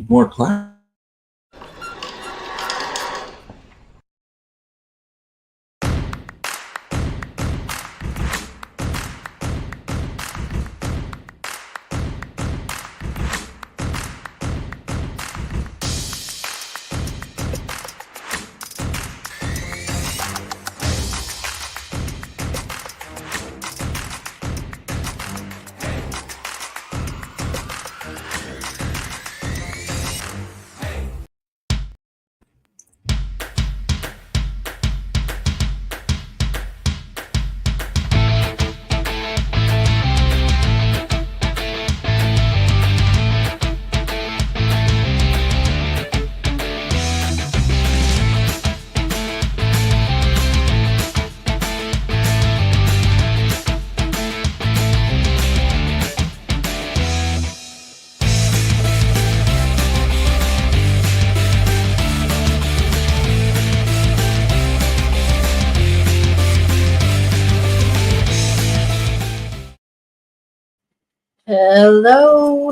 need more class.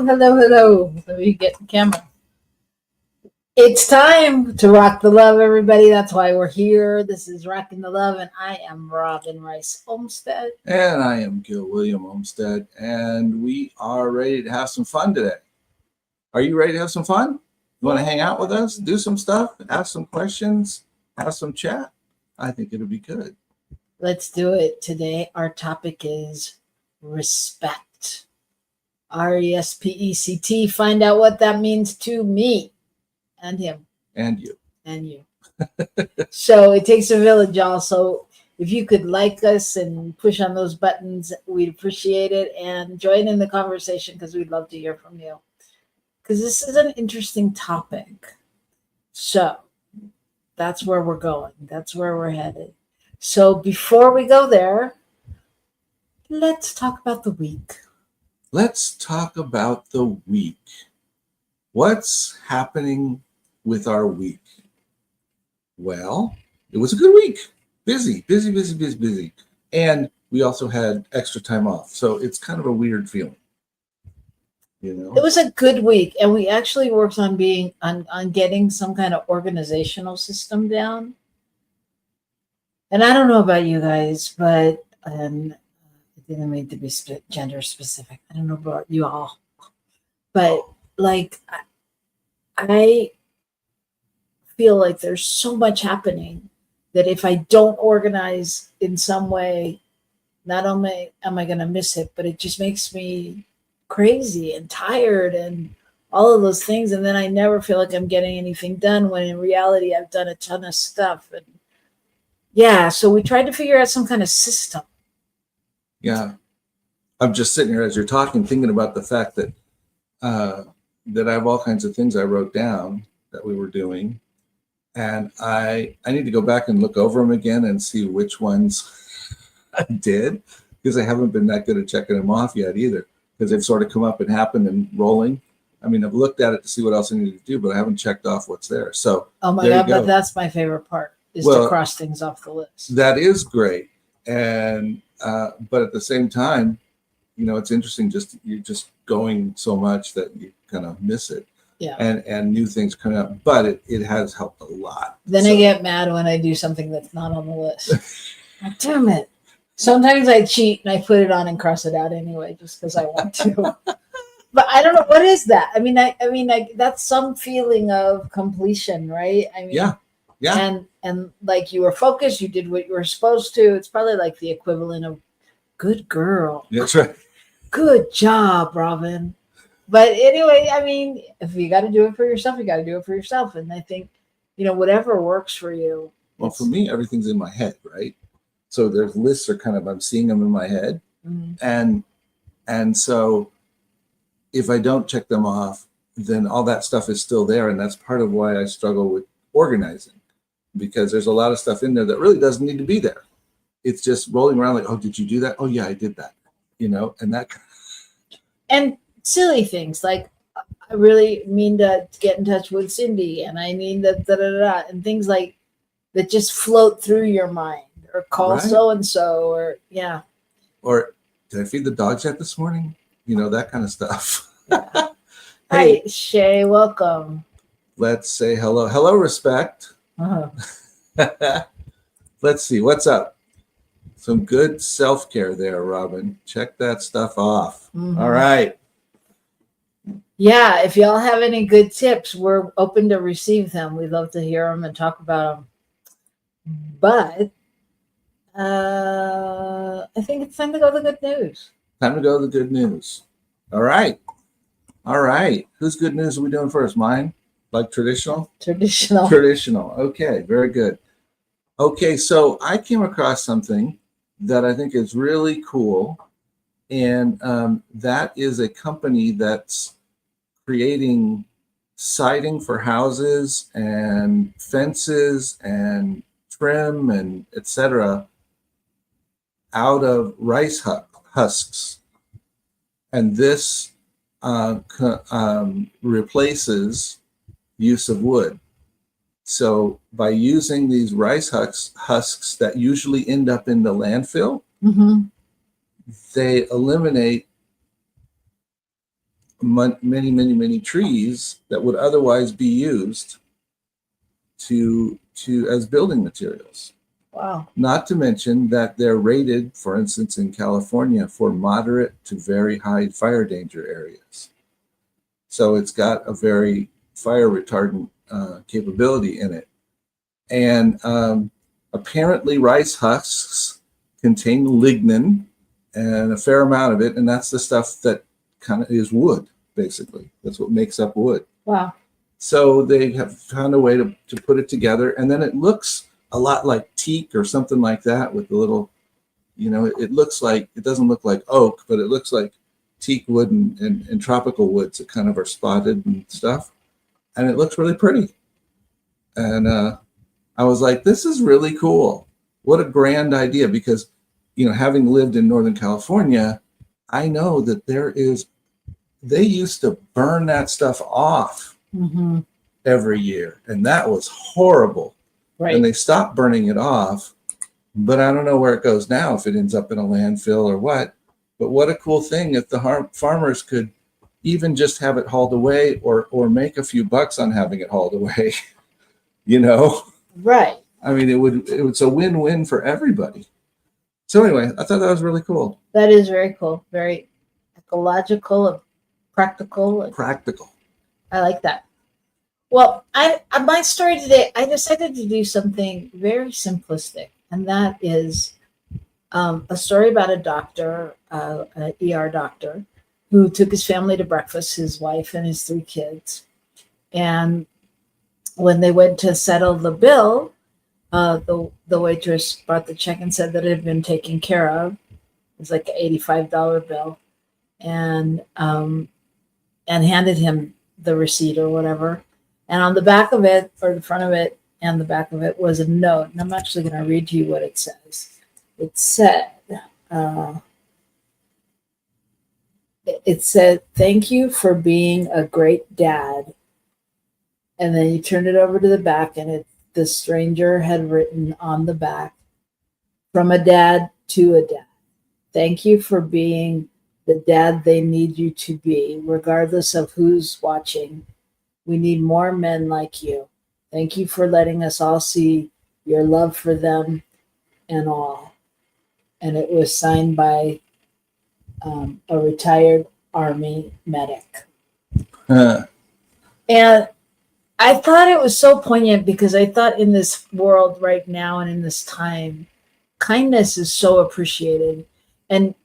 Hello. Let me get the camera. It's time to rock the love, everybody. That's why we're here. This is Rocking the Love, and I am Robin Rice Olmsted. And I am Gil William Olmsted, and we are ready to have some fun today. Are you ready to have some fun? You want to hang out with us, do some stuff, ask some questions, have some chat? I think it'll be good. Let's do it. Today, our topic is respect. RESPECT. Find out what that means to me and him. And you. And you. So it takes a village, y'all. So if you could like us and push on those buttons, we'd appreciate it. And join in the conversation because we'd love to hear from you. Because this is an interesting topic. So that's where we're going. That's where we're headed. So before we go there, let's talk about the week. Let's talk about the week. What's happening with our week? Well, it was a good week. Busy. And we also had extra time off. So it's kind of a weird feeling. You know? It was a good week, and we actually worked on getting some kind of organizational system down. And I don't know about you guys, but it didn't mean to be gender specific. I don't know about you all, but like I feel like there's so much happening that if I don't organize in some way, not only am I going to miss it, but it just makes me crazy and tired and all of those things. And then I never feel like I'm getting anything done when in reality I've done a ton of stuff. And yeah, so we tried to figure out some kind of system. Yeah. I'm just sitting here as you're talking, thinking about the fact that that I have all kinds of things I wrote down that we were doing. And I need to go back and look over them again and see which ones I did, because I haven't been that good at checking them off yet either, because they've sort of come up and happened and rolling. I mean, I've looked at it to see what else I need to do, but I haven't checked off what's there. So oh my God, but that's my favorite part is to cross things off the list. That is great. And but at the same time, you know, it's interesting, you're just going so much that you kind of miss it. Yeah. And new things coming up, but it has helped a lot. Then I get mad when I do something that's not on the list. Like, damn it. Sometimes I cheat and I put it on and cross it out anyway, just because I want to. But I don't know, what is that? I mean, that's some feeling of completion, right? I mean, yeah. And like you were focused, you did what you were supposed to. It's probably like the equivalent of good girl. That's right. Good job, Robin. But anyway, I mean, if you got to do it for yourself, you got to do it for yourself. And I think, you know, whatever works for you. Well, for me, everything's in my head, right? So there's lists are kind of, I'm seeing them in my head. Mm-hmm. And so if I don't check them off, then all that stuff is still there. And that's part of why I struggle with organizing, because there's a lot of stuff in there that really doesn't need to be there. It's just rolling around like, oh, did you do that? Oh, yeah, I did that. You know, and that. And silly things like I really mean to get in touch with Cindy, and I mean that and things like that just float through your mind, or call so and so, or or did I feed the dogs yet this morning? You know, that kind of stuff. Hey, Hi, Shay. Welcome. let's say hello. Hello, respect. Uh-huh. Let's see, what's up? Some good self care there, Robin. Check that stuff off. All Mhm. right. Yeah, if y'all have any good tips, we're open to receive them. We'd love to hear them and talk about them. But I think it's time to go to the good news. Time to go to the good news. All right. All right. Whose good news are we doing first? Mine? Like traditional? Traditional. Traditional. Okay, very good. Okay, so I came across something that I think is really cool. And that is a company that's creating siding for houses and fences and trim and etc. out of husks. And this replaces use of wood. So by using these husks that usually end up in the landfill, Mm-hmm. they eliminate many trees that would otherwise be used to as building materials. Wow. Not to mention that they're rated, for instance, in California, for moderate to very high fire danger areas. So it's got a very fire retardant capability in it. And apparently, rice husks contain lignin and a fair amount of it, and that's the stuff that kind of is wood, basically. That's what makes up wood. Wow. So they have found a way to put it together, and then it looks a lot like teak or something like that with the little, it looks like, it doesn't look like oak, but it looks like teak wood and tropical woods that kind of are spotted and stuff. And it looks really pretty. And I was like, this is really cool. What a grand idea. Because, having lived in Northern California, I know that they used to burn that stuff off Mm-hmm. every year. And that was horrible. Right. And they stopped burning it off. But I don't know where it goes now, if it ends up in a landfill or what. But what a cool thing if the farmers could even just have it hauled away or make a few bucks on having it hauled away. Right. I mean, it's a win-win for everybody. So anyway, I thought that was really cool. That is very cool. Very ecological and practical. And Practical. I like that. Well, my story today, I decided to do something very simplistic, and that is a story about a doctor, an ER doctor, who took his family to breakfast, his wife and his 3 kids. And when they went to settle the bill, the waitress brought the check and said that it had been taken care of. It was like an $85 bill, and handed him the receipt or whatever. And on the back of it, or the front of it, and the back of it was a note. And I'm actually going to read to you what it says. It said, "Thank you for being a great dad." And then you turn it over to the back, and the stranger had written on the back, "From a dad to a dad. Thank you for being the dad they need you to be, regardless of who's watching. We need more men like you. Thank you for letting us all see your love for them and all." And it was signed by a retired Army medic. And I thought it was so poignant because I thought in this world right now and in this time, kindness is so appreciated. And,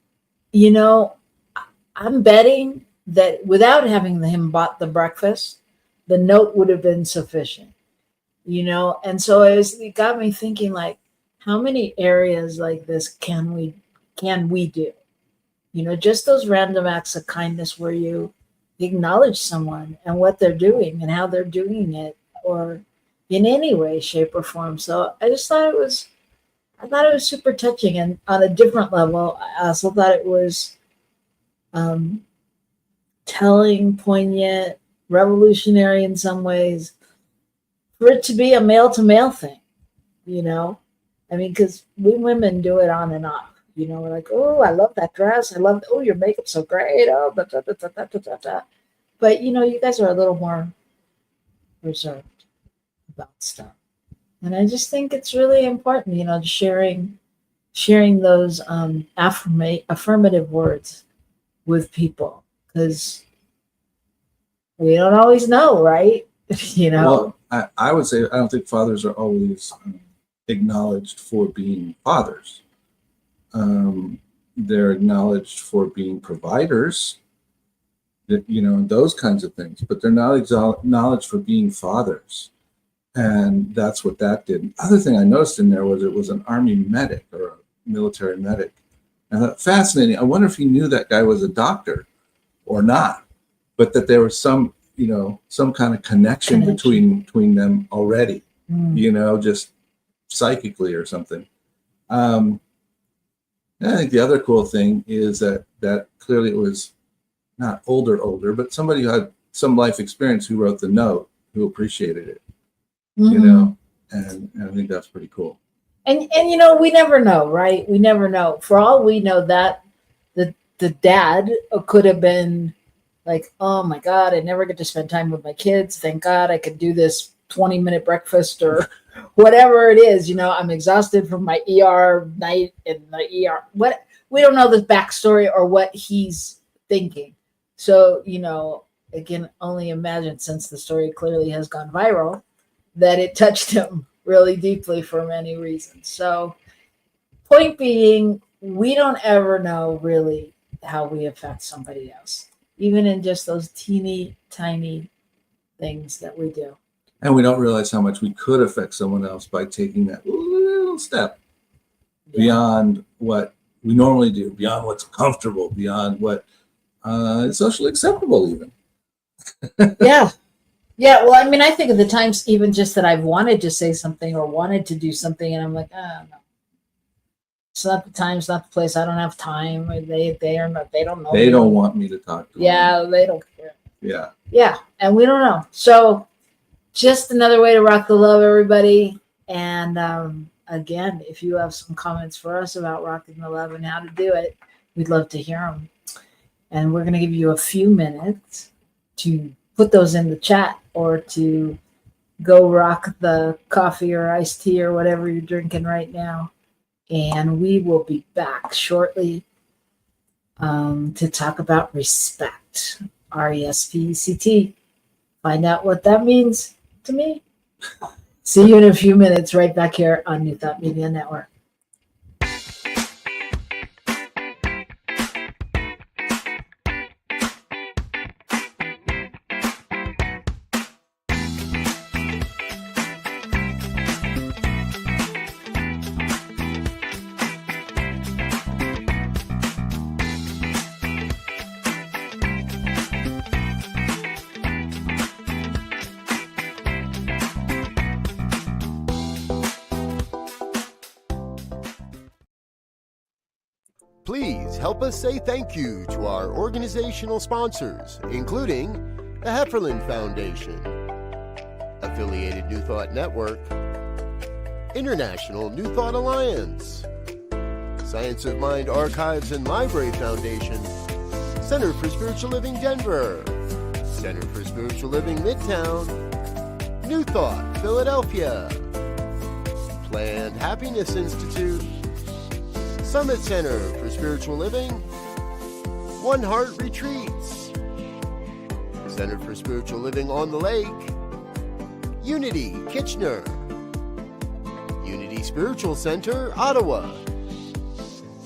I'm betting that without having him bought the breakfast, the note would have been sufficient, And so it got me thinking, like, how many areas like this can we do? Just those random acts of kindness where you acknowledge someone and what they're doing and how they're doing it, or in any way, shape, or form. So I just thought it was super touching. And on a different level, I also thought it was telling, poignant, revolutionary in some ways, for it to be a male to male thing, I mean, because we women do it on and off. We're like, "Oh, I love that dress. Oh, your makeup's so great. Oh, da, da, da, da, da, da, da." But you guys are a little more reserved about stuff. And I just think it's really important, sharing those affirmative words with people, because we don't always know, right? Well, I would say I don't think fathers are always acknowledged for being fathers. They're acknowledged for being providers, and those kinds of things, but they're not acknowledged for being fathers. And that's what that did. Other thing I noticed in there was it was an Army medic or a military medic. And I thought, fascinating. I wonder if he knew that guy was a doctor or not, but that there was some kind of connection between them already, just psychically or something. And I think the other cool thing is that clearly it was not older, but somebody who had some life experience who wrote the note, who appreciated it, and I think that's pretty cool. And we never know, right? We never know. For all we know, that the dad could have been like, oh my God, I never get to spend time with my kids. Thank God I could do this 20-minute breakfast or whatever it is. I'm exhausted from my ER night in the ER. What, we don't know the backstory or what he's thinking. So, I can only imagine, since the story clearly has gone viral, that it touched him really deeply for many reasons. So, point being, we don't ever know really how we affect somebody else, even in just those teeny tiny things that we do. And we don't realize how much we could affect someone else by taking that little step beyond what we normally do, beyond what's comfortable, beyond what is socially acceptable even. Yeah. Well, I think of the times even just that I've wanted to say something or wanted to do something, and I'm like, no. It's not the time, it's not the place. I don't have time. They don't know. They don't want me to talk to them. Yeah, they don't care. Yeah. And we don't know. So just another way to rock the love, everybody. And again, if you have some comments for us about rocking the love and how to do it, we'd love to hear them. And we're going to give you a few minutes to put those in the chat or to go rock the coffee or iced tea or whatever you're drinking right now. And we will be back shortly to talk about respect, RESPECT. Find out what that means to me. See you in a few minutes right back here on New Thought Media Network. Please help us say thank you to our organizational sponsors, including the Hefferland Foundation, Affiliated New Thought Network, International New Thought Alliance, Science of Mind Archives and Library Foundation, Center for Spiritual Living Denver, Center for Spiritual Living Midtown, New Thought Philadelphia, Planned Happiness Institute, Summit Center for Spiritual Living, One Heart Retreats, Center for Spiritual Living on the Lake, Unity Kitchener, Unity Spiritual Center Ottawa,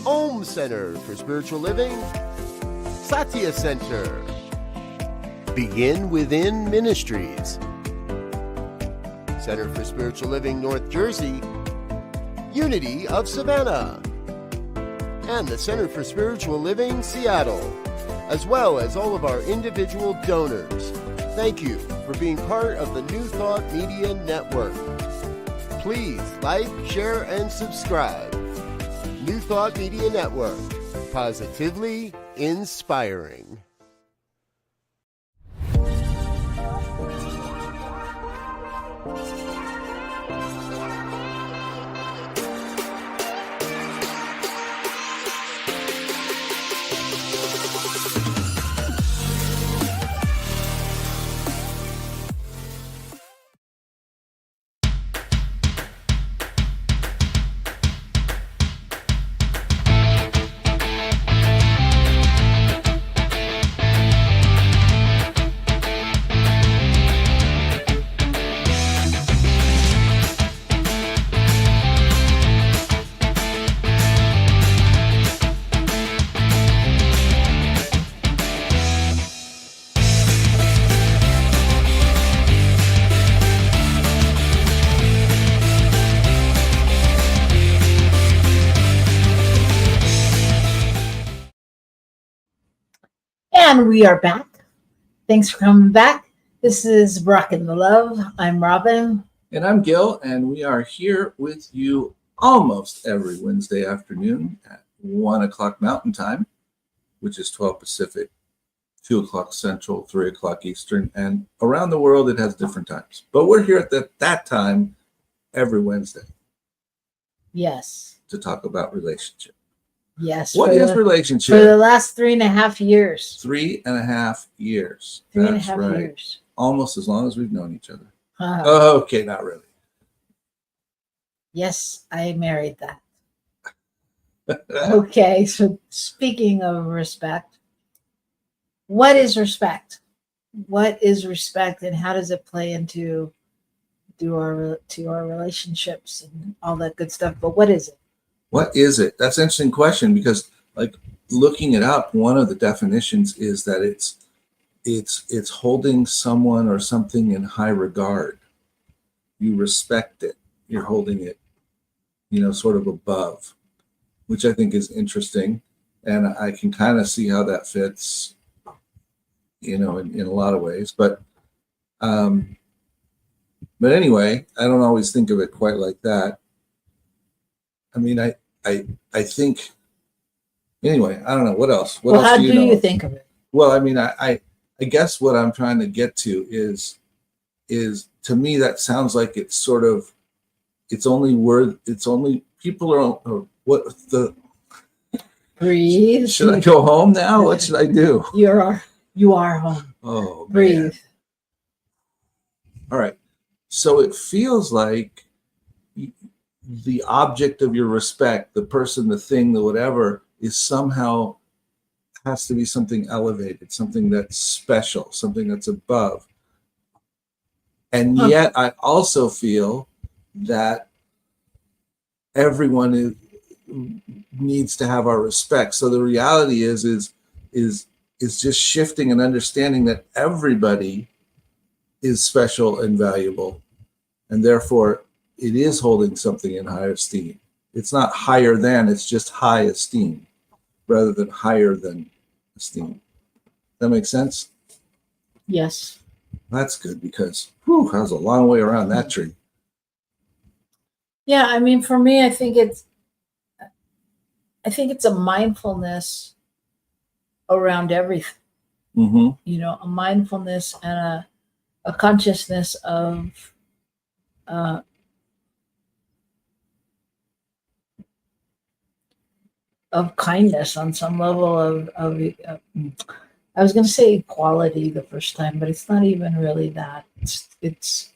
Om Center for Spiritual Living, Satya Center, Begin Within Ministries, Center for Spiritual Living North Jersey, Unity of Savannah, and the Center for Spiritual Living Seattle, as well as all of our individual donors. Thank you for being part of the New Thought Media Network. Please like, share, and subscribe. New Thought Media Network, positively inspiring. And we are back. Thanks for coming back. This is Rockin' the Love. I'm Robin. And I'm Gil, and we are here with you almost every Wednesday afternoon at 1 o'clock Mountain Time, which is 12 Pacific, 2 o'clock Central, 3 o'clock Eastern, and around the world it has different times. But we're here at that time every Wednesday Yes. to talk about relationship. Yes. What is relationship? For the last 3.5 years. 3.5 years. 3.5 right. years. Almost as long as we've known each other. Okay, not really. Yes, I married that. Okay, so speaking of respect, what is respect? What is respect, and how does it play into our relationships and all that good stuff? But what is it? What is it? That's an interesting question, because like looking it up, one of the definitions is that it's holding someone or something in high regard. You respect it. You're holding it, sort of above, which I think is interesting. And I can kind of see how that fits, in a lot of ways. But anyway, I don't always think of it quite like that. I mean, I think, anyway, I don't know. What else? What else how do you think of it? Well, I mean, I guess what I'm trying to get to is to me, that sounds like it's sort of, it's only people are, or what the, breathe. should I go home now? What should I do? You are home. Oh, Breathe. man. All right. So it feels like the object of your respect, the person, the thing, the whatever, is somehow has to be something elevated, something that's special, something that's above. And yet I also feel that everyone needs to have our respect. So the reality is just shifting and understanding that everybody is special and valuable, and therefore it is holding something in high esteem. It's not higher than, it's just high esteem rather than higher than esteem. That makes sense? Yes. That's good, because that was a long way around that tree. Yeah, I mean, for me, I think it's a mindfulness around everything. Mm-hmm. A mindfulness and a consciousness of kindness on some level of I was going to say equality the first time, but it's not even really that. It's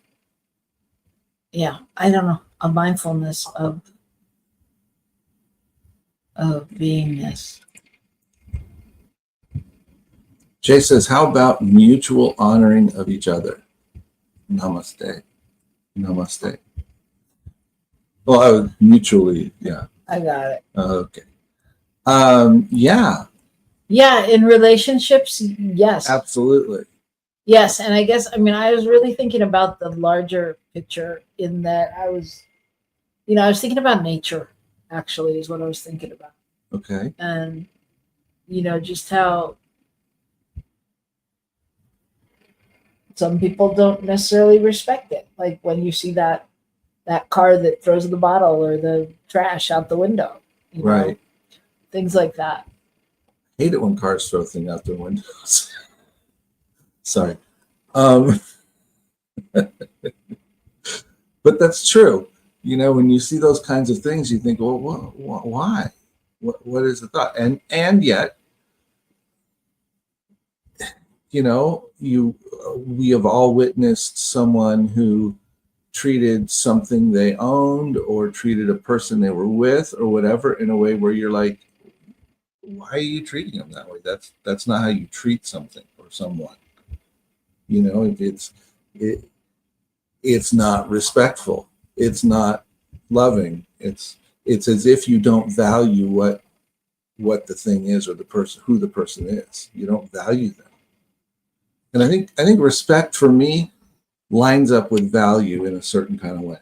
yeah, I don't know, a mindfulness of beingness. Jay says, how about mutual honoring of each other? Namaste. Namaste. Well, I would mutually, yeah. I got it. Okay. Yeah. Yeah, in relationships, yes. Absolutely. Yes, and I guess, I mean, I was really thinking about the larger picture in that I was thinking about nature, actually, is what I was thinking about. Okay. And, just how some people don't necessarily respect it. Like when you see that car that throws the bottle or the trash out the window. Right. Things like that. I hate it when cars throw things out their windows. Sorry. But that's true. When you see those kinds of things, you think, well, why? What is the thought? And yet, we have all witnessed someone who treated something they owned or treated a person they were with or whatever in a way where you're like, why are you treating them that way? That's not how you treat something or someone. It's not respectful. It's not loving. It's as if you don't value what the thing is or the person, who the person is. You don't value them. And I think respect for me lines up with value in a certain kind of way.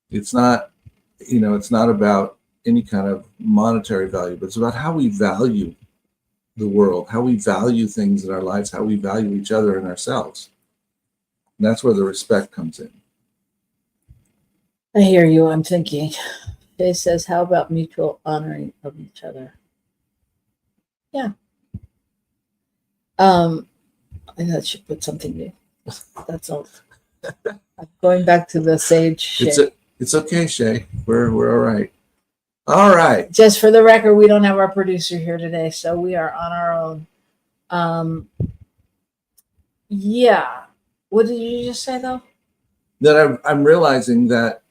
It's not, it's not about any kind of monetary value, but it's about how we value the world, how we value things in our lives, how we value each other and ourselves. And that's where the respect comes in. I hear you. I'm thinking. It says, how about mutual honoring of each other? Yeah. I thought should put something new. That's all. I'm going back to the sage shit. It's okay, Shay. We're all right. All right. Just for the record, we don't have our producer here today, so we are on our own. Yeah. What did you just say though? That I'm realizing that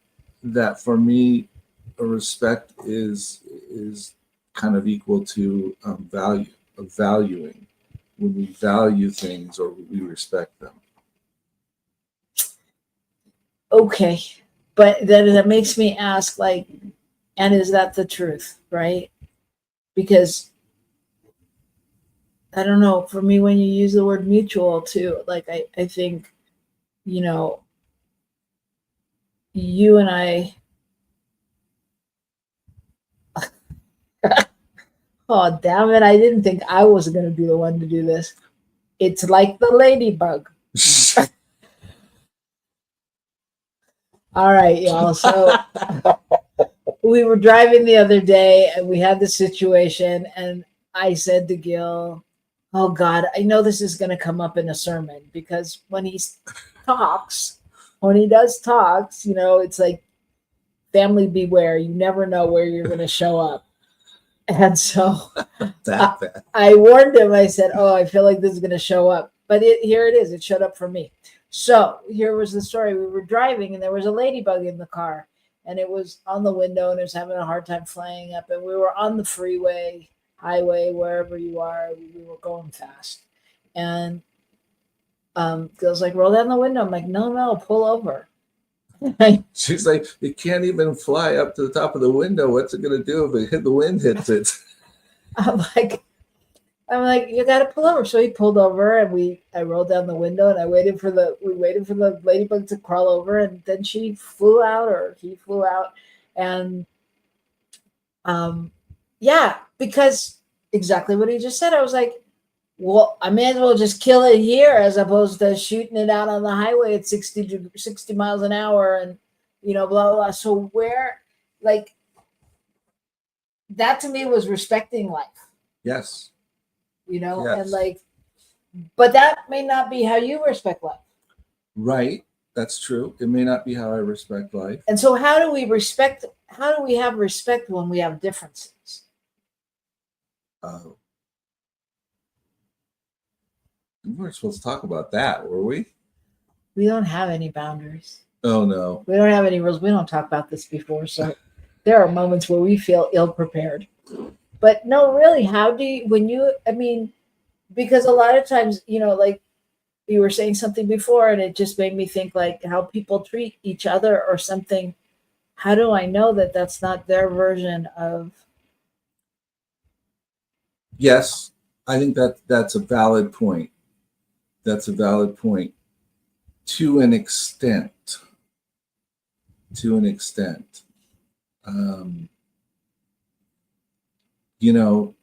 for me, a respect is kind of equal to value, of valuing. When we value things or we respect them. Okay, but then that makes me ask, like, and is that the truth, right? Because I don't know, for me, when you use the word mutual too, like I think, you know, you and I, oh damn it, I didn't think I was going to be the one to do this. It's like the ladybug. All right, y'all. So we were driving the other day and we had this situation, and I said to Gil, oh God, I know this is going to come up in a sermon, because when he does talks, you know, it's like family beware. You never know where you're going to show up. And so I warned him. I said, oh, I feel like this is going to show up. But here it is. It showed up for me. So here was the story. We were driving and there was a ladybug in the car, and it was on the window and it was having a hard time flying up. And we were on the freeway, highway, wherever you are. We were going fast. And Gil's like, roll down the window. I'm like, no, pull over. She's like, it can't even fly up to the top of the window. What's it going to do if the wind hits it? I'm like, you got to pull over. So he pulled over, and I rolled down the window, and we waited for the ladybug to crawl over, and then she flew out, or he flew out. And yeah, because exactly what he just said. I was like, well, I may as well just kill it here as opposed to shooting it out on the highway at 60 miles an hour and, you know, blah, blah, blah. So like, that to me was respecting life. Yes. You know, yes. And like, but that may not be how you respect life. Right. That's true. It may not be how I respect life. And so how do we have respect when we have differences? We weren't supposed to talk about that, were we? We don't have any boundaries. Oh, no. We don't have any rules. We don't talk about this before. So there are moments where we feel ill-prepared. But no, really, because a lot of times, you know, like you were saying something before, and it just made me think like how people treat each other or something. How do I know that that's not their version of? Yes, I think that's a valid point. That's a valid point to an extent. You know,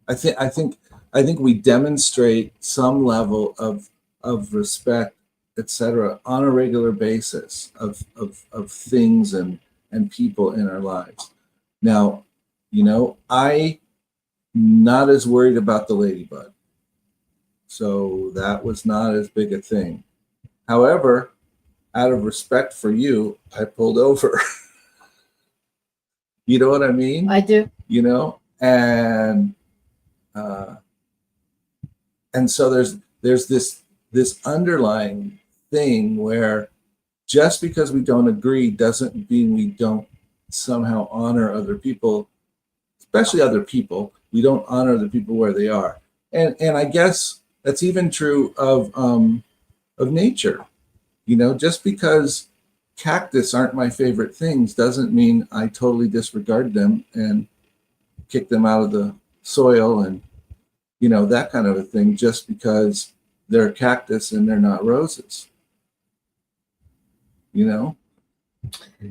I think we demonstrate some level of respect, etc., on a regular basis of things and people in our lives. Now, you know, I'm not as worried about the ladybug, so that was not as big a thing. However, out of respect for you, I pulled over. You know what I mean? I do. You know, and so there's this underlying thing where just because we don't agree doesn't mean we don't somehow honor other people, especially other people. We don't honor the people where they are, and I guess that's even true of nature. You know, just because cactus aren't my favorite things doesn't mean I totally disregard them and kick them out of the soil and, you know, that kind of a thing, just because they're a cactus and they're not roses. You know?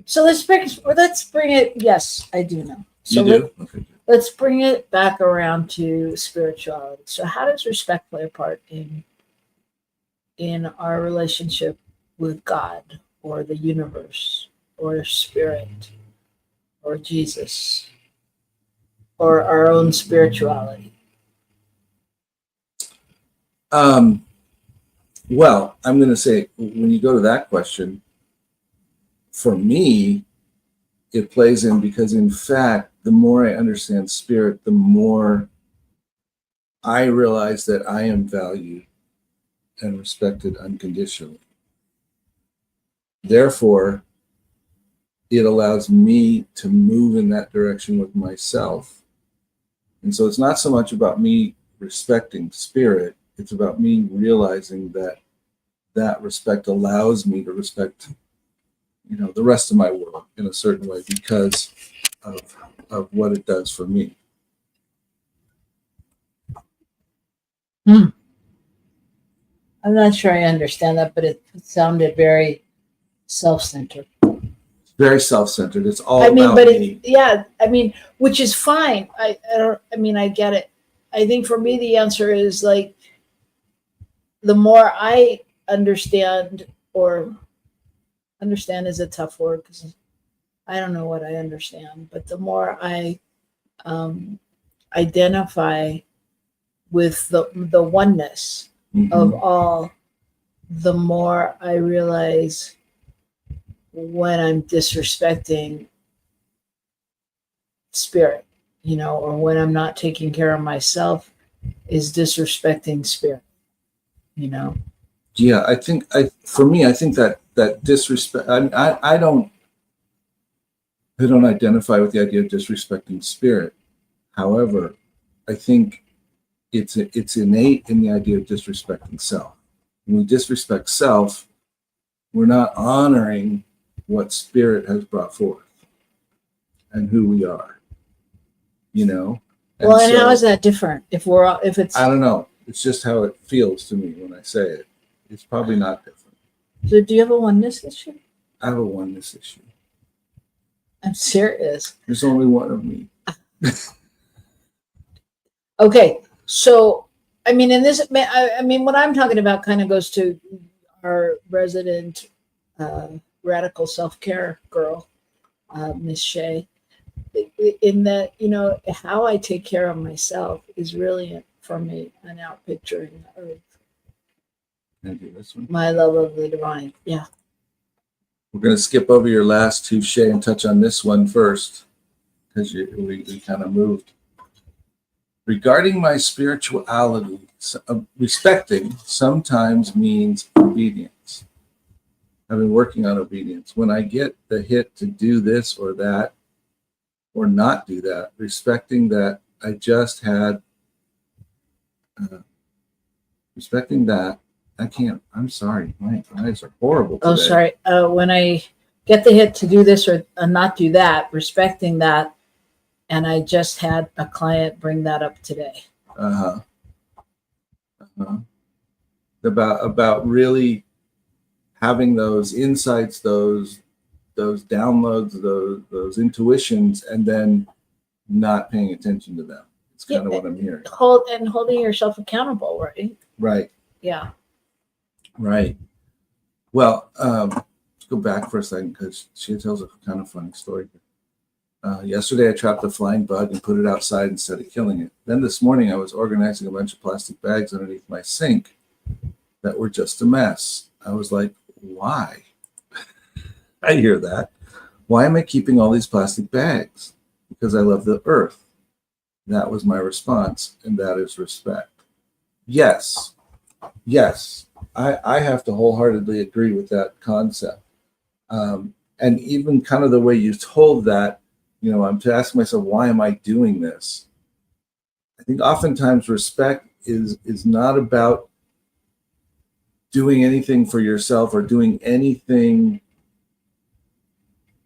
So let's bring it. Yes, I do know. So you do? Okay. let's bring it back around to spirituality. So how does respect play a part in our relationship with God or the universe or spirit or Jesus or our own spirituality? Well, I'm going to say, when you go to that question, for me, it plays in because, in fact, the more I understand spirit, the more I realize that I am valued and respected unconditionally. Therefore, it allows me to move in that direction with myself. And so it's not so much about me respecting spirit, it's about me realizing that that respect allows me to respect, the rest of my world in a certain way because of what it does for me. I'm not sure I understand that, but it sounded very self-centered. Very self-centered. It's all I mean, about but me. which is fine. I don't. I mean, I get it. I think for me, the answer is like the more I understand, or understand is a tough word because I don't know what I understand, but the more I identify with the oneness of all, the more I realize when I'm disrespecting spirit, or when I'm not taking care of myself is disrespecting spirit, Yeah, I think for me, I think that disrespect. I don't identify with the idea of disrespecting spirit. However, I think it's innate in the idea of disrespecting self. When we disrespect self, we're not honoring what spirit has brought forth and who we are. And well, and so, how is that different if it's I don't know. It's just how it feels to me when I say it. It's probably not different. so do you have a oneness issue? I have a oneness issue. I'm serious. There's only one of me. Okay, so I mean, in this, I mean, what I'm talking about kind of goes to our resident radical self-care girl, Miss Shea, in that, how I take care of myself is really, for me, an outpicturing of Can I do this one? my love of the divine. Yeah. We're going to skip over your last two, Shay, and touch on this one first because we kind of moved. Regarding my spirituality, respecting sometimes means obedience. I've been working on obedience. When I get the hit to do this or that, or not do that, respecting that I just had, respecting that, I can't, I'm sorry, my eyes are horrible today. Oh, sorry. When I get the hit to do this or not do that, respecting that, and I just had a client bring that up today. About really having those insights, those downloads, those intuitions, and then not paying attention to them. It's kind of what I'm hearing. Holding yourself accountable, right? Right. Yeah. Right. Well, let's go back for a second because she tells a kind of funny story. Yesterday, I trapped a flying bug and put it outside instead of killing it. Then this morning, I was organizing a bunch of plastic bags underneath my sink that were just a mess. I was like, why? I hear that. Why am I keeping all these plastic bags? Because I love the earth. That was my response, and that is respect. Yes. I have to wholeheartedly agree with that concept. And even kind of the way you told that, I'm to ask myself, why am I doing this? I think oftentimes respect is not about doing anything for yourself or doing anything.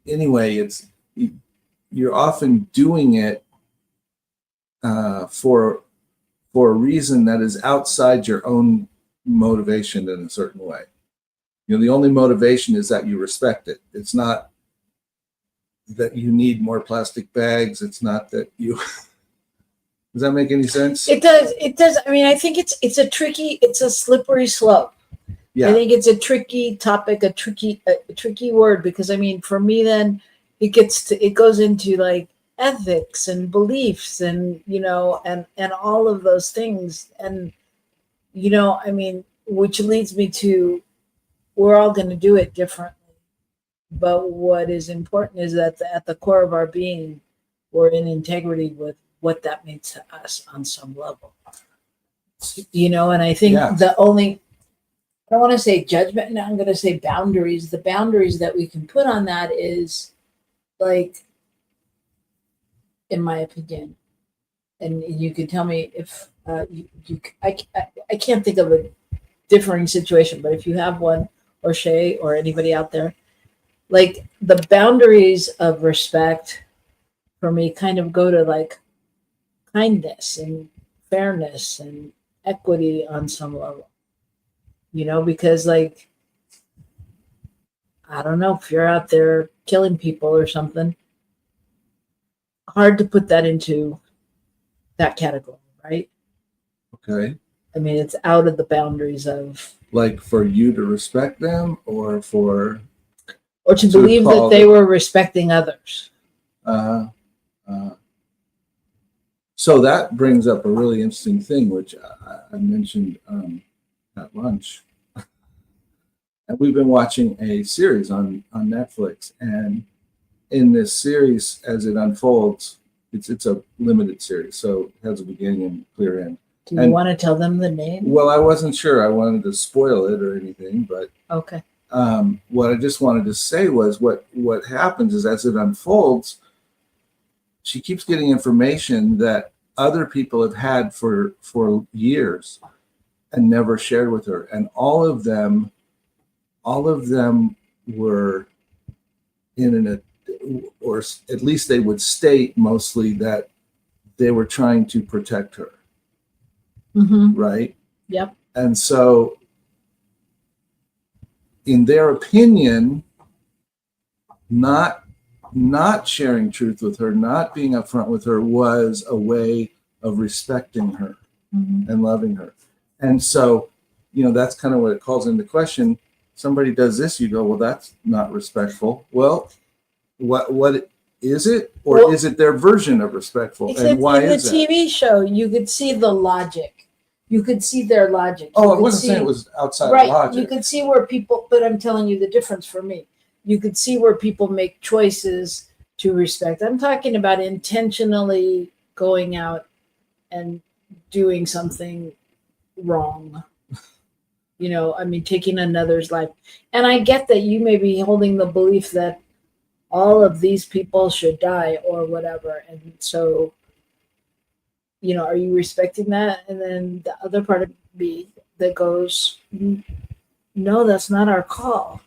Anyway, you're often doing it for a reason that is outside your own motivation in a certain way. The only motivation is that you respect it. It's not that you need more plastic bags. It's not that you Does that make any sense? It does. It does. I mean, I think it's a slippery slope. I Yeah. think it's a tricky topic, a tricky word, because I mean, for me, then it goes into like ethics and beliefs and, and all of those things. And, I mean, which leads me to, we're all going to do it differently. But what is important is that at the core of our being, we're in integrity with what that means to us on some level. And I think Yeah. I don't want to say judgment, now I'm going to say boundaries. The boundaries that we can put on that is, like, in my opinion, and you can tell me if I can't think of a differing situation, but if you have one, or Shay or anybody out there, like, the boundaries of respect for me kind of go to like kindness and fairness and equity on some level, because, like, I don't know, if you're out there killing people or something, hard to put that into that category, right? Okay. I mean, it's out of the boundaries of, Like for you to respect them, or for or to To believe that call they them- were respecting others. So that brings up a really interesting thing, which I mentioned at lunch. And we've been watching a series on Netflix, and in this series, as it unfolds, it's a limited series, so it has a beginning and clear end. Do you And- want to tell them the name? Well, I wasn't sure I wanted to spoil it or anything, but Okay. what I just wanted to say was what happens is, as it unfolds, she keeps getting information that other people have had for years and never shared with her, and all of them were or at least they would state mostly that they were trying to protect her, Mm-hmm. right? Yep. And so, in their opinion, not sharing truth with her, not being upfront with her, was a way of respecting her Mm-hmm. and loving her. And so, that's kind of what it calls into question. Somebody does this, you go, well, that's not respectful. Well, what is it? Or Well, is it their version of respectful? Except And why in the is that? TV show, you could see the logic. You could see their logic. Oh, You I could wasn't see- saying it was outside right. of logic. You could see where people, but I'm telling you the difference for me. You could see where people make choices to respect. I'm talking about intentionally going out and doing something wrong. I mean, taking another's life. And I get that you may be holding the belief that all of these people should die or whatever. And so, are you respecting that? And then the other part of me that goes, no, that's not our call.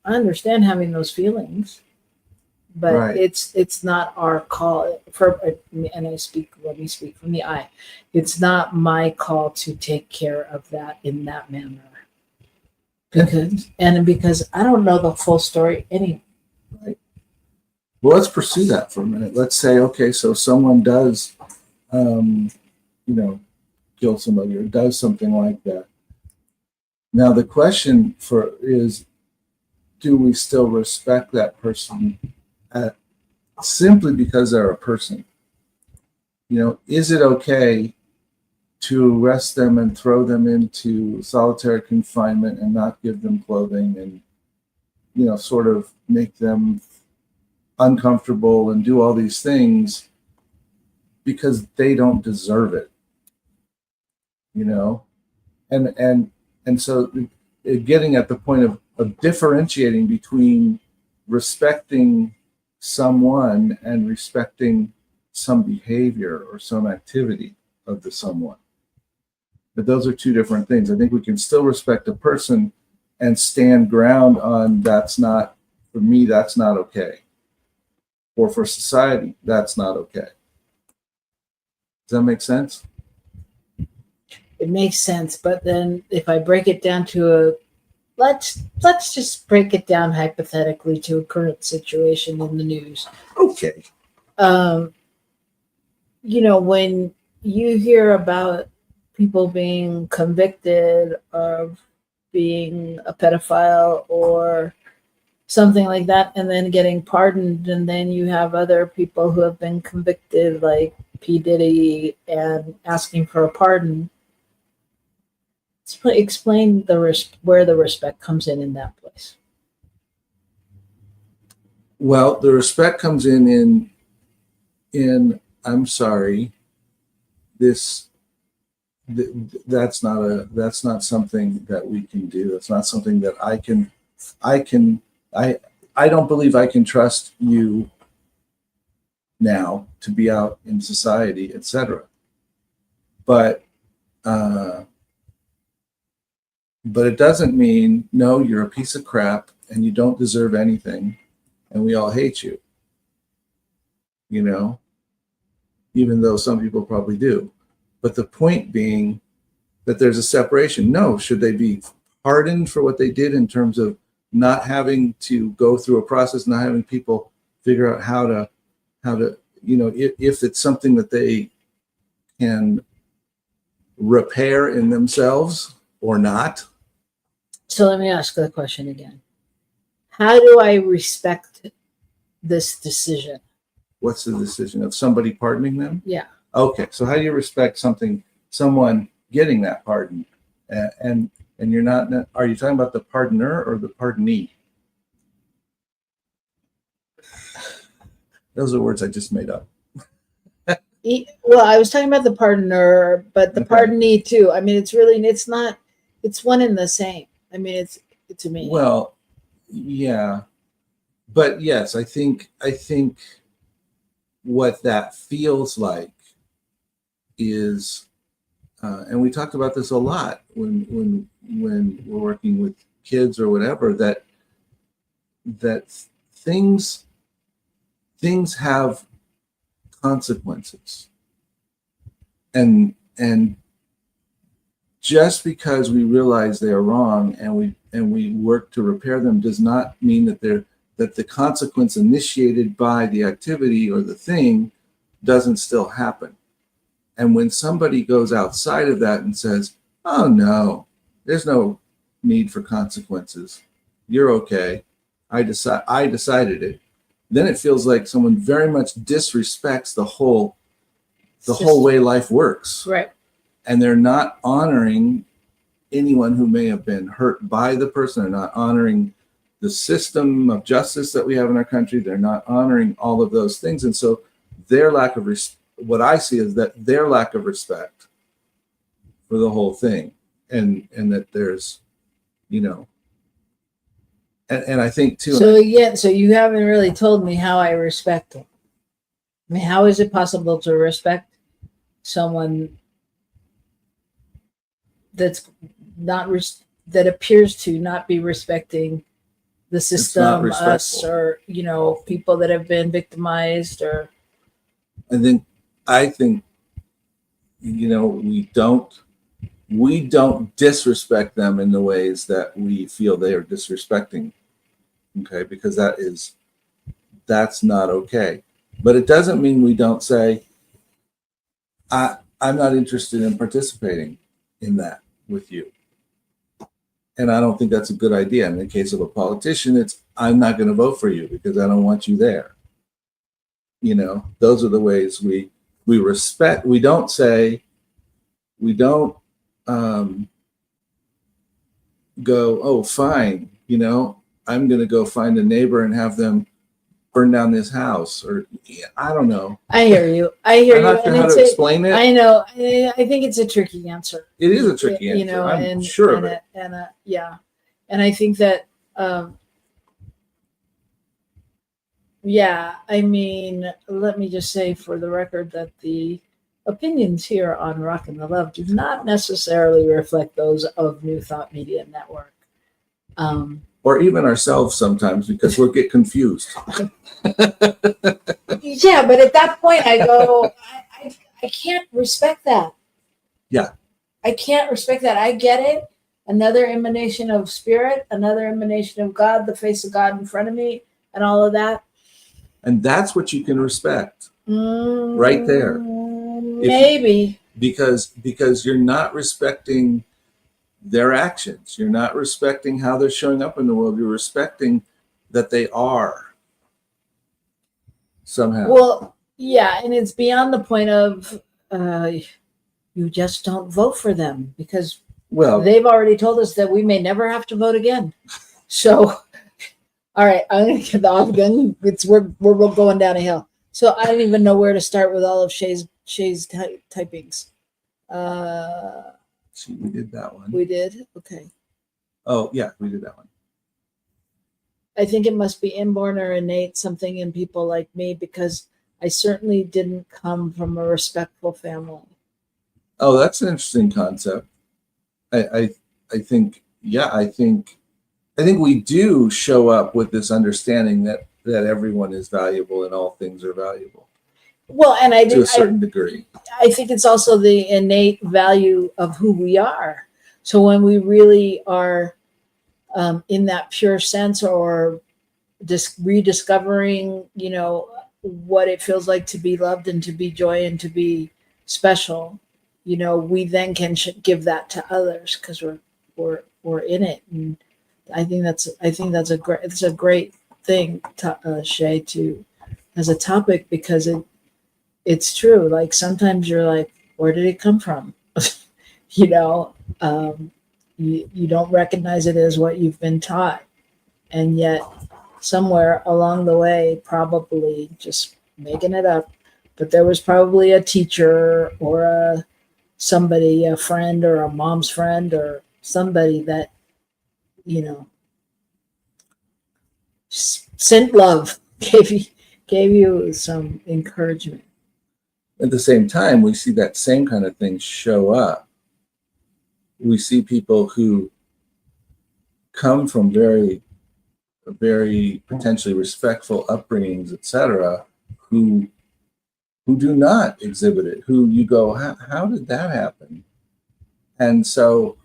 I understand having those feelings, but Right. it's not our call and let me speak from the I. It's not my call to take care of that in that manner. Because I don't know the full story anyway. Well, let's pursue that for a minute. Let's say, okay, so someone does, kill somebody or does something like that. Now, the question is, do we still respect that person simply because they're a person? Is it okay to arrest them and throw them into solitary confinement and not give them clothing and, sort of make them uncomfortable and do all these things because they don't deserve it, and so getting at the point of differentiating between respecting someone and respecting some behavior or some activity of the someone. But those are two different things. I think we can still respect a person and stand ground on that's not, for me, that's not okay. Or for society, that's not okay. Does that make sense? It makes sense, but then if I break it down to let's just break it down hypothetically to a current situation in the news. Okay. When you hear about people being convicted of being a pedophile or something like that, and then getting pardoned, and then you have other people who have been convicted, like P. Diddy, and asking for a pardon. Explain where the respect comes in that place. Well, the respect comes in I'm sorry, that's not something that we can do. That's not something that I don't believe I can trust you now to be out in society, etc. But it doesn't mean, no, you're a piece of crap and you don't deserve anything and we all hate you, even though some people probably do. But the point being that there's a separation. No, should they be pardoned for what they did in terms of not having to go through a process, not having people figure out how to, if it's something that they can repair in themselves or not? So let me ask the question again. How do I respect this decision? What's the decision of somebody pardoning them? Yeah. Okay, so how do you respect someone getting that pardon? And you're not, are you talking about the pardoner or the pardonee? Those are words I just made up. Well, I was talking about the pardoner, but the Okay. pardonee too. I mean, it's one and the same. I mean, it's to me. Well, yeah, but yes, I think what that feels like is, and we talked about this a lot when we're working with kids or whatever, that things have consequences, and just because we realize they are wrong and we work to repair them does not mean that the consequence initiated by the activity or the thing doesn't still happen. And when somebody goes outside of that and says, oh no, there's no need for consequences, you're okay, I decided it, then it feels like someone very much disrespects the whole way life works. Right. And they're not honoring anyone who may have been hurt by the person. They're not honoring the system of justice that we have in our country. They're not honoring all of those things. And so their lack of what I see is that their lack of respect for the whole thing, and that there's, and I think too. So you haven't really told me how I respect them. I mean, how is it possible to respect someone that's not that appears to not be respecting the system, us, or people that have been victimized? Or I think we don't disrespect them in the ways that we feel they are disrespecting. Okay, because that's not okay. But it doesn't mean we don't say, I'm not interested in participating in that with you. And I don't think that's a good idea. In the case of a politician, it's, I'm not going to vote for you because I don't want you there. Those are the ways we respect. We don't go, oh, fine, I'm going to go find a neighbor and have them burn down this house, or I don't know. I hear you. I'm not sure how to explain it. I know. I think it's a tricky answer. It is a tricky answer. I'm sure of it. Yeah. And I think that, I mean, let me just say for the record that the opinions here on Rock and the Love do not necessarily reflect those of New Thought Media Network. Or even ourselves sometimes, because we'll get confused. Yeah, but at that point I go, I can't respect that. Yeah. I can't respect that. I get it. Another emanation of spirit, another emanation of God, the face of God in front of me, and all of that. And that's what you can respect. Right there. Maybe. because you're not respecting their actions. You're not respecting how they're showing up in the world. You're respecting that they are somehow. Well, yeah, and it's beyond the point of you just don't vote for them because Well, they've already told us that we may never have to vote again. So, all right, I'm gonna get off again. We're going down a hill. So I don't even know where to start with all of Shay's typings. see, we did that one. We did? Okay. Oh, yeah, we did that one. I think it must be inborn or innate, something in people like me, because I certainly didn't come from a respectful family. Oh, that's an interesting concept. I think, yeah, I think we do show up with this understanding that everyone is valuable and all things are valuable Well, and I to a did. certain degree. I think it's also the innate value of who we are. So when we really are in that pure sense, or just rediscovering, what it feels like to be loved and to be joy and to be special, we then can give that to others because we're in it. And I think that's a great thing, Shay, to as a topic, because it's true. Like sometimes you're like, where did it come from? You don't recognize it as what you've been taught. And yet somewhere along the way, probably just making it up, but there was probably a teacher or a friend or a mom's friend or somebody that, sent love, gave you some encouragement. At the same time, we see that same kind of thing show up. We see people who come from very, very potentially respectful upbringings, etc., who do not exhibit it, who you go, how did that happen? And so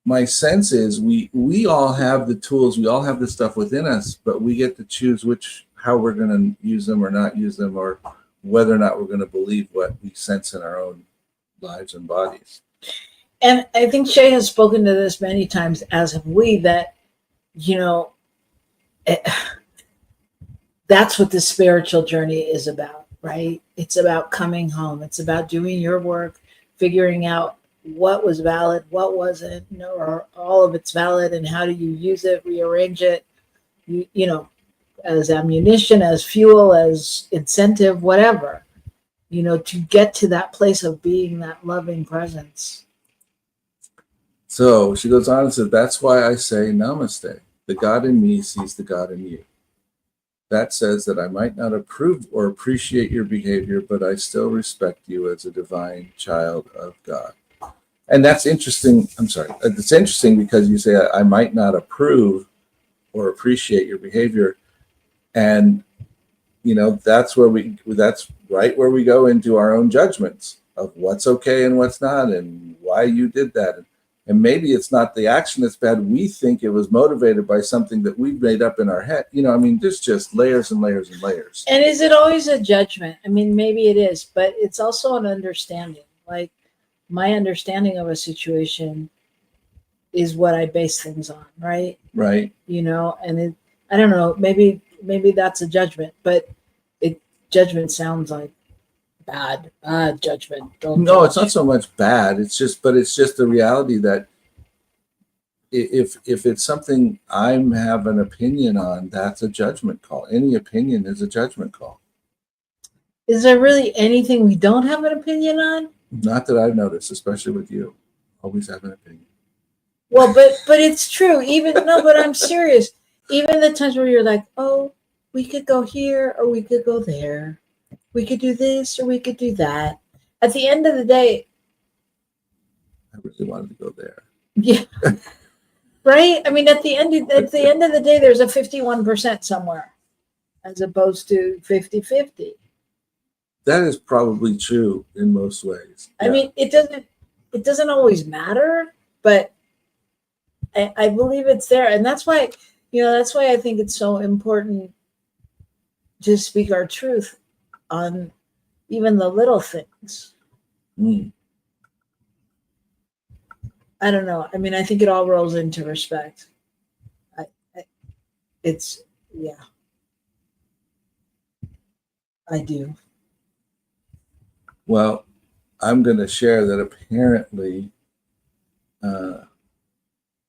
my sense is we all have the tools, we all have the stuff within us, but we get to choose how we're going to use them or not use them, or whether or not we're going to believe what we sense in our own lives and bodies. And I think Shay has spoken to this many times, as have we, that, that's what the spiritual journey is about, right? It's about coming home. It's about doing your work, figuring out what was valid, what wasn't, or all of it's valid, and how do you use it, rearrange it, as ammunition, as fuel, as incentive, whatever, to get to that place of being that loving presence. So she goes on and says, that's why I say namaste. The God in me sees the God in you. That says that I might not approve or appreciate your behavior, but I still respect you as a divine child of God. And that's interesting. I'm sorry. It's interesting because you say I might not approve or appreciate your behavior. And, that's right where we go into our own judgments of what's okay and what's not and why you did that. And maybe it's not the action that's bad. We think it was motivated by something that we've made up in our head. There's just layers and layers and layers. And is it always a judgment? I mean, maybe it is, but it's also an understanding. Like my understanding of a situation is what I base things on, right? Right. And I don't know, maybe that's a judgment, but judgment sounds like bad judgment. No, it's not so much bad. It's just the reality that if it's something I have an opinion on, that's a judgment call. Any opinion is a judgment call. Is there really anything we don't have an opinion on? Not that I've noticed, especially with you. Always have an opinion. Well, but it's true. But I'm serious. Even the times where you're like, oh, we could go here or we could go there. We could do this or we could do that. At the end of the day, I really wanted to go there. yeah, right. I mean, at the end of the day, there's a 51% somewhere, as opposed to 50-50. That is probably true in most ways. I mean, it doesn't always matter, but I believe it's there, and that's why I think it's so important to speak our truth on even the little things. Mm. I don't know. I mean, I think it all rolls into respect. It's, yeah, I do. Well, I'm going to share that apparently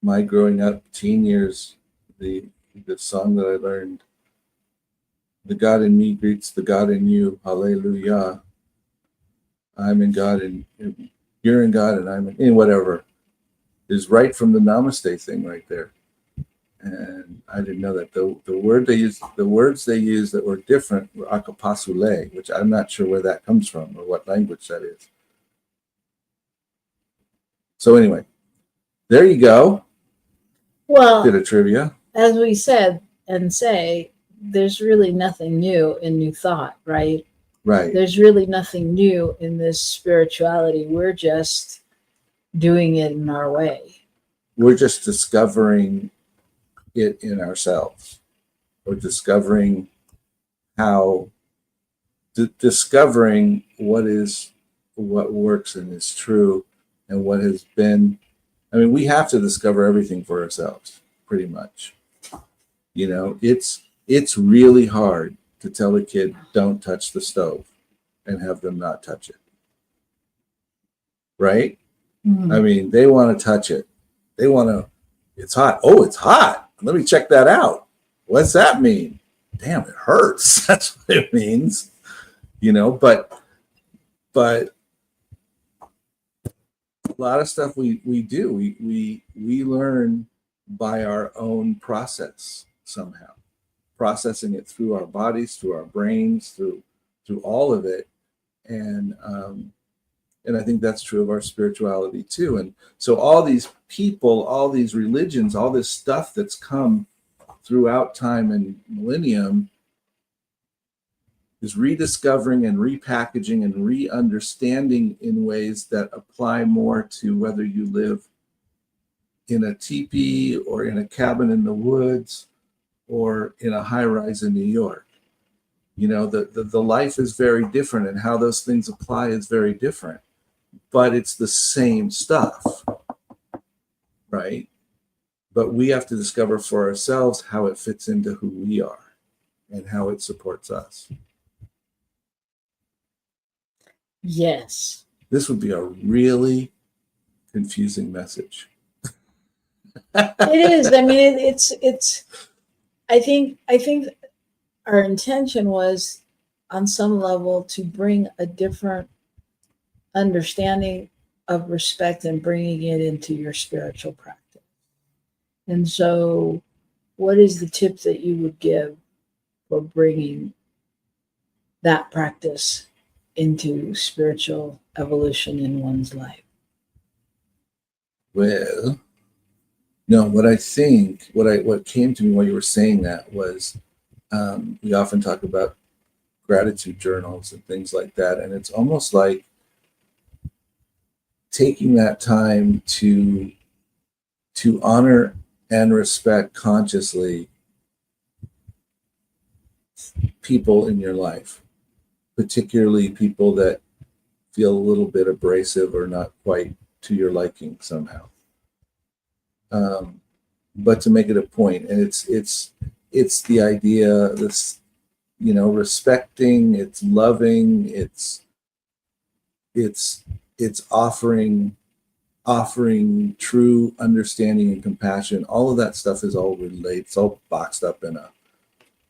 my growing up teen years, the song that I learned, the God in me greets the God in you, hallelujah. I'm in God and you're in God and I'm in whatever, is right from the Namaste thing right there. And I didn't know that the words they used that were different were akapasule, which I'm not sure where that comes from or what language that is. So anyway, there you go. Well, Bit of trivia. as we said and say, there's really nothing new in New Thought, right? Right. There's really nothing new in this spirituality. We're just doing it in our way. We're just discovering it in ourselves. We're discovering discovering what works and is true and what has been. I mean, we have to discover everything for ourselves, pretty much. You know, it's really hard to tell a kid, don't touch the stove and have them not touch it. Right? Mm-hmm. I mean, they want to touch it. They want to, it's hot. Oh, it's hot. Let me check that out. What's that mean? Damn, it hurts. That's what it means. You know, but a lot of stuff we do, we learn by our own process somehow, processing it through our bodies, through our brains, through all of it. And I think that's true of our spirituality too. And so all these people, all these religions, all this stuff that's come throughout time and millennium is rediscovering and repackaging and re-understanding in ways that apply more to whether you live in a teepee or in a cabin in the woods or in a high-rise in New York. You know, the life is very different and how those things apply is very different, but it's the same stuff, right? But we have to discover for ourselves how it fits into who we are and how it supports us. Yes. This would be a really confusing message. It is. I mean, it's, I think our intention was on some level to bring a different understanding of respect and bringing it into your spiritual practice. And so what is the tip that you would give for bringing that practice into spiritual evolution in one's life? Well, no, what came to me while you were saying that was we often talk about gratitude journals and things like that. And it's almost like taking that time to honor and respect consciously people in your life, particularly people that feel a little bit abrasive or not quite to your liking somehow. But to make it a point, and it's the idea, this, you know, respecting, it's loving, it's offering true understanding and compassion. All of that stuff is all related. It's all boxed up in a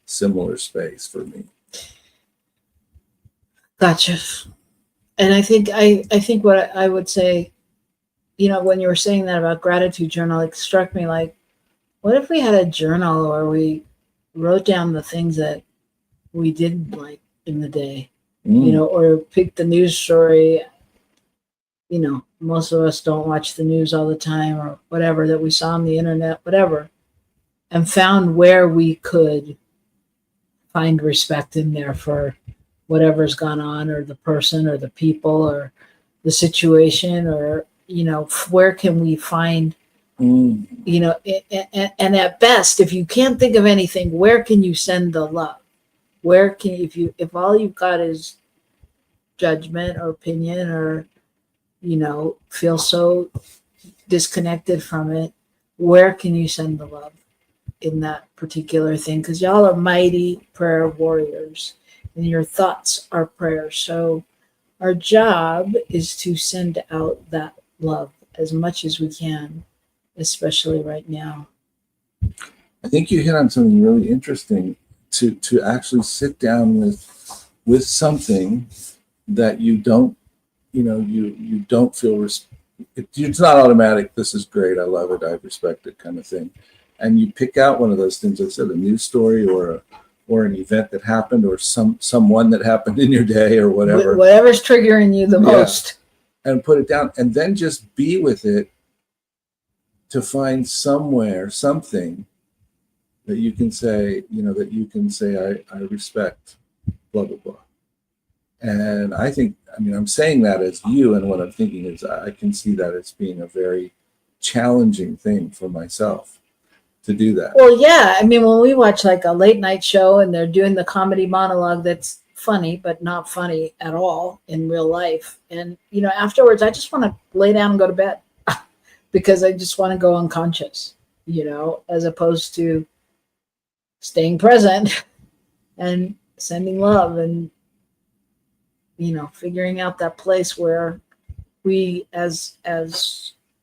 similar space for me. Gotcha. And I think what I would say, you know, when you were saying that about gratitude journal, it struck me like, what if we had a journal where we wrote down the things that we didn't like in the day, you know, or pick the news story. You know, most of us don't watch the news all the time or whatever that we saw on the internet, whatever, and found where we could find respect in there for whatever's gone on, or the person or the people or the situation, or, you know, where can we find, you know, and at best, if you can't think of anything, where can you send the love? Where can, if all you've got is judgment or opinion or feel so disconnected from it, where can you send the love in that particular thing? Because y'all are mighty prayer warriors and your thoughts are prayers. So our job is to send out that love as much as we can, especially right now. I think you hit on something really interesting, to actually sit down with something that you don't, you don't feel it's not automatic. This is great. I love it. I respect it, kind of thing. And you pick out one of those things, like I said, a news story or an event that happened, or someone that happened in your day, or whatever. Whatever's triggering you the most. And put it down, and then just be with it to find something that you can say, I respect, blah, blah, blah. And I think, I'm saying that as you, and what I'm thinking is I can see that as being a very challenging thing for myself to do that. Well, yeah. When we watch like a late night show and they're doing the comedy monologue that's funny, but not funny at all in real life. And, afterwards, I just want to lay down and go to bed because I just want to go unconscious, as opposed to staying present and sending love and, figuring out that place where we, as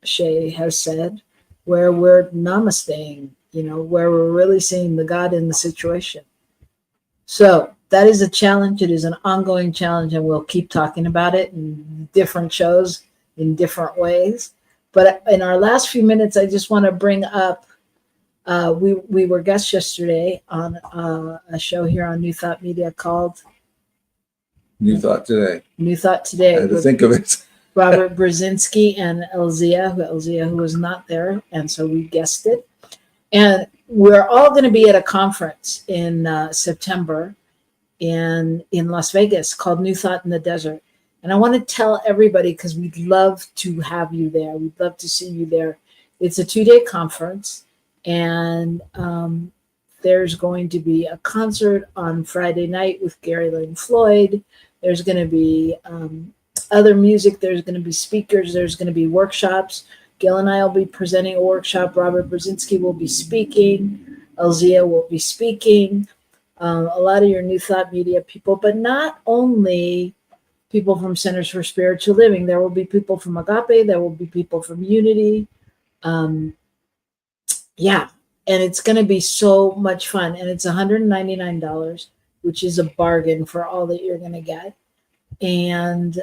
Shay has said, where we're namasteing, where we're really seeing the God in the situation. So that is a challenge. It is an ongoing challenge, and we'll keep talking about it in different shows in different ways. But in our last few minutes, I just want to bring up, we were guests yesterday on a show here on New Thought Media called New Thought Today. New Thought Today. I had to think of it. Robert Brzezinski and Elzia, who was not there, and so we guessed it. And we're all going to be at a conference in September in Las Vegas called New Thought in the Desert. And I want to tell everybody, because we'd love to have you there. We'd love to see you there. It's a 2-day conference, and there's going to be a concert on Friday night with Gary Lynn Floyd. There's going to be other music. There's going to be speakers. There's going to be workshops. Gail and I will be presenting a workshop. Robert Brzezinski will be speaking. Elzia will be speaking. A lot of your New Thought Media people, but not only people from Centers for Spiritual Living. There will be people from Agape. There will be people from Unity. And it's going to be so much fun. And it's $199, which is a bargain for all that you're going to get. And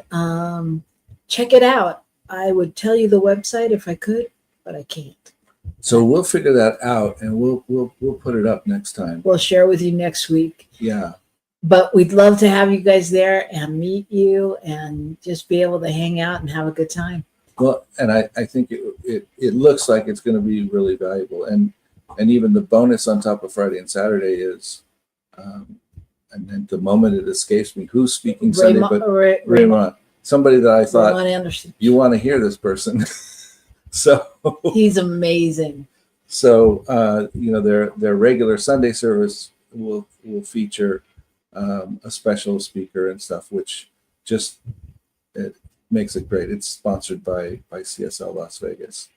check it out. I would tell you the website if I could, but I can't. So we'll figure that out, and we'll put it up next time. We'll share with you next week. Yeah. But we'd love to have you guys there and meet you and just be able to hang out and have a good time. Well, and I think it looks like it's going to be really valuable. And even the bonus on top of Friday and Saturday is, and at the moment it escapes me who's speaking Sunday, but Raymond, somebody that I thought, you want to hear this person. So he's amazing. So their regular Sunday service will feature a special speaker and stuff, which just it makes it great. It's sponsored by CSL Las Vegas.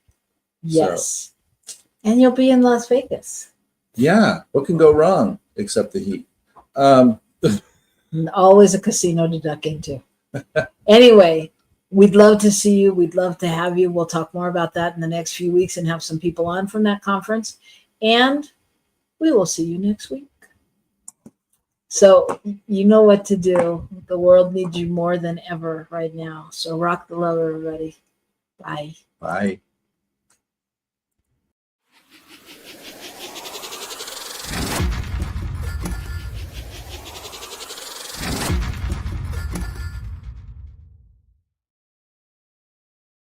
Yes. So, and you'll be in Las Vegas. Yeah. What can go wrong except the heat? Always a casino to duck into. Anyway, we'd love to see you. We'd love to have you. We'll talk more about that in the next few weeks and have some people on from that conference. And we will see you next week. So you know what to do. The world needs you more than ever right now. So rock the love, everybody. Bye. Bye.